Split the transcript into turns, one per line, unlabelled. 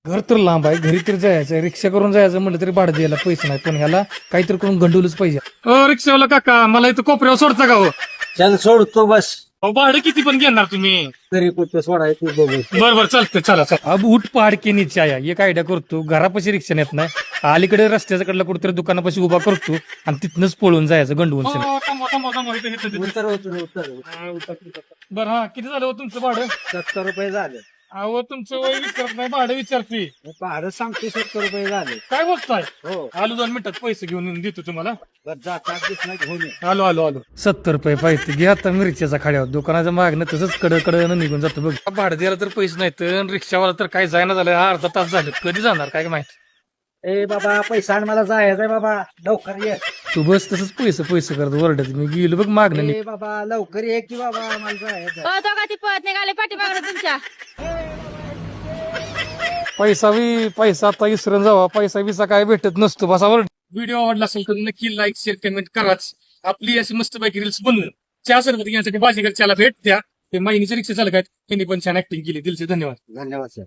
घर तर लांब आहे, घरी तर जायचं, रिक्षा करून जायचं म्हटलं तरी भाडं द्यायला पैसे नाही, पण ह्याला काहीतरी करून गंडवलंच पाहिजे. रिक्षावाला काका, मला इथं कोपऱ्यावर सोडता का हो?
चल सोडतो बस.
भाडं किती पण घेणार तुम्ही?
तरी कुठं सोडायचं बघू.
बरोबर, चालतंय, चला चला. अब उठ पहाड के नीचे आया, एक आयडिया करतो, घरापाशी रिक्षा नेत नाही, अलीकडे रस्त्याच्या कडला कुठेतरी दुकानापाशी उभा करतो आणि तिथनच पळून जायचं गंडवून. बरं, हा, किती झालं हो तुमचं भाडं?
70 रुपये झाले.
अहो, तुमचं वय विचारत नाही, भाडं विचारते.
भाडं सांगतो 70 रुपये झाले.
काय बोलताय?
हो
आलो 2 मिनिटात पैसे घेऊन येऊन देतो तुम्हाला.
बरं जा, ताकीद नाही घेऊन ये.
आलो आलो आलो. 70 रुपये पाहिजे, घे आता मिरच्याचा खाड्यावर. दुकानाचं मागणं तसंच कडनं निघून जातं बघ. भाडं द्यायला तर पैसे नाहीत, रिक्षावाला तर काय जायना झालं, अर्धा तास झालं, कधी जाणार काय माहित.
ए बाबा पैसा आण, मला जायचंय बाबा, लवकर ये.
तू बस तसंच पैसे करत ओरडत. मी गेलो बघ मागणं.
ए बाबा लवकर ये की बाबा, मला जायचंय.
दोघा ती पळत निघाले पाठीमागं तुमच्या.
पैसा आता विसरून जावा, पैसा काय भेटत नसतो बसावर. व्हिडिओ आवडला असेल तर नक्की लाईक शेअर कमेंट कराच. आपली अशी मस्त पैकी रील्स बनवून चहा सरबत घेण्यासाठी बाजीगरच्याला भेट द्या. ते माहिनीचे रिक्षा चालक आहेत, त्यांनी पण छान ऍक्टिंग केली. दिलचे धन्यवाद.
धन्यवाद सर.